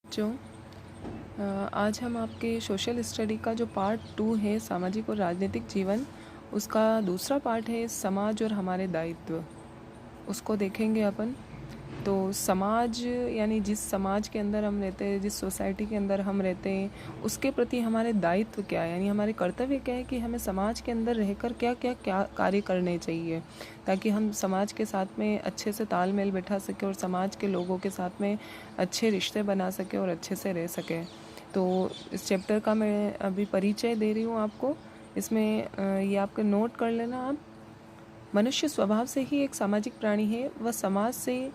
बच्चों, आज हम आपके सोशल स्टडी का जो पार्ट 2 है सामाजिक और राजनीतिक जीवन, उसका दूसरा पार्ट है समाज और हमारे दायित्व, उसको देखेंगे अपन। तो समाज यानी जिस समाज के अंदर हम रहते हैं, जिस सोसाइटी के अंदर हम रहते हैं, उसके प्रति हमारे दायित्व क्या है, यानी हमारे कर्तव्य क्या है कि हमें समाज के अंदर रहकर क्या क्या क्या कार्य करने चाहिए ताकि हम समाज के साथ में अच्छे से तालमेल बैठा सकें और समाज के लोगों के साथ में अच्छे रिश्ते बना सकें और अच्छे से रह सकें। तो इस चैप्टर का मैं अभी परिचय दे रही हूँ आपको। इसमें ये आपके नोट कर लेना आप। मनुष्य स्वभाव से ही एक सामाजिक प्राणी है। वह समाज से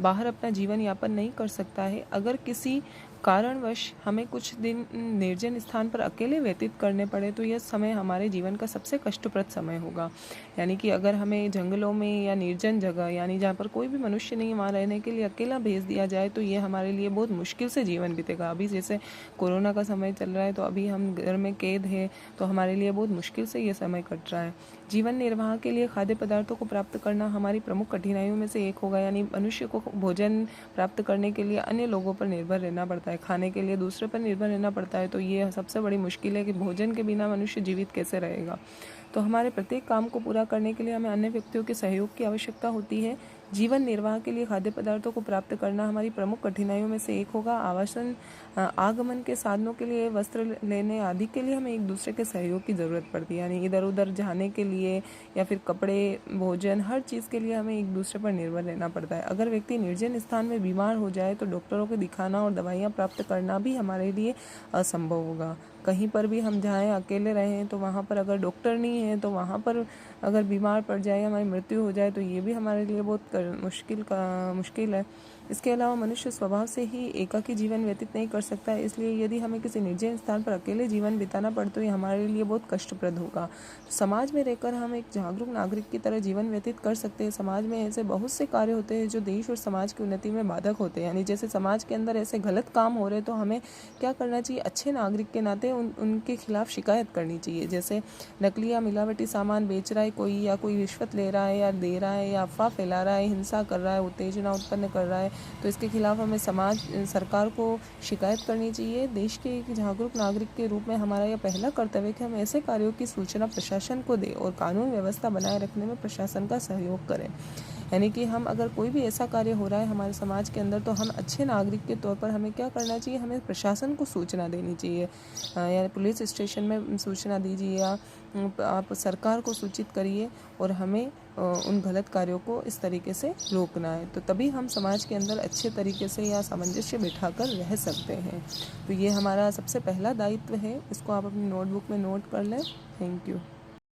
बाहर अपना जीवन यापन नहीं कर सकता है। अगर किसी कारणवश हमें कुछ दिन निर्जन स्थान पर अकेले व्यतीत करने पड़े तो यह समय हमारे जीवन का सबसे कष्टप्रद समय होगा। यानी कि अगर हमें जंगलों में या निर्जन जगह, यानी जहाँ पर कोई भी मनुष्य नहीं, वहाँ रहने के लिए अकेला भेज दिया जाए तो ये हमारे लिए बहुत मुश्किल से जीवन बीतेगा। अभी जैसे कोरोना का समय चल रहा है तो अभी हम घर में कैद है, तो हमारे लिए बहुत मुश्किल से ये समय कट रहा है। जीवन निर्वाह के लिए खाद्य पदार्थों को प्राप्त करना हमारी प्रमुख कठिनाइयों में से एक होगा। यानी मनुष्य को भोजन प्राप्त करने के लिए अन्य लोगों पर निर्भर रहना पड़ता है, खाने के लिए दूसरे पर निर्भर रहना पड़ता है। तो ये सबसे बड़ी मुश्किल है कि भोजन के बिना मनुष्य जीवित कैसे रहेगा। तो हमारे प्रत्येक काम को पूरा करने के लिए हमें अन्य व्यक्तियों के सहयोग की आवश्यकता होती है। जीवन निर्वाह के लिए खाद्य पदार्थों को प्राप्त करना हमारी प्रमुख कठिनाइयों में से एक होगा। आवासन, आगमन के साधनों के लिए, वस्त्र लेने आदि के लिए हमें एक दूसरे के सहयोग की ज़रूरत पड़ती है। यानी इधर उधर जाने के लिए या फिर कपड़े, भोजन, हर चीज़ के लिए हमें एक दूसरे पर निर्भर रहना पड़ता है। अगर व्यक्ति निर्जन स्थान में बीमार हो जाए तो डॉक्टरों को दिखाना और दवाइयाँ प्राप्त करना भी हमारे लिए असंभव होगा। कहीं पर भी हम जाएं, अकेले रहें, तो वहाँ पर अगर डॉक्टर नहीं है तो वहाँ पर अगर बीमार पड़ जाए, हमारी मृत्यु हो जाए तो ये भी हमारे लिए बहुत मुश्किल है। इसके अलावा मनुष्य स्वभाव से ही एकाकी जीवन व्यतीत नहीं कर सकता है। इसलिए यदि हमें किसी निर्जन स्थान पर अकेले जीवन बिताना पड़े तो ये हमारे लिए बहुत कष्टप्रद होगा। समाज में रहकर हम एक जागरूक नागरिक की तरह जीवन व्यतीत कर सकते हैं। समाज में ऐसे बहुत से कार्य होते हैं जो देश और समाज की उन्नति में बाधक होते हैं। यानी जैसे समाज के अंदर ऐसे गलत काम हो रहे तो हमें क्या करना चाहिए, अच्छे नागरिक के नाते उनके खिलाफ शिकायत करनी चाहिए। जैसे नकली या मिलावटी सामान बेच रहा है कोई, या कोई रिश्वत ले रहा है या दे रहा है या अफवाह फैला रहा है, हिंसा कर रहा है, उत्तेजना उत्पन्न कर रहा है, तो इसके खिलाफ हमें सरकार को शिकायत करनी चाहिए। देश के एक जागरूक नागरिक के रूप में हमारा यह पहला कर्तव्य है कि हम ऐसे कार्यों की सूचना प्रशासन को दें और कानून व्यवस्था बनाए रखने में प्रशासन का सहयोग करें। यानी कि हम अगर कोई भी ऐसा कार्य हो रहा है हमारे समाज के अंदर तो हम अच्छे नागरिक के तौर पर हमें क्या करना चाहिए, हमें प्रशासन को सूचना देनी चाहिए। या पुलिस स्टेशन में सूचना दीजिए या आप सरकार को सूचित करिए और हमें उन गलत कार्यों को इस तरीके से रोकना है। तो तभी हम समाज के अंदर अच्छे तरीके से या सामंजस्य बिठाकर रह सकते हैं। तो ये हमारा सबसे पहला दायित्व है। इसको आप अपनी नोटबुक में नोट कर लें। Thank you.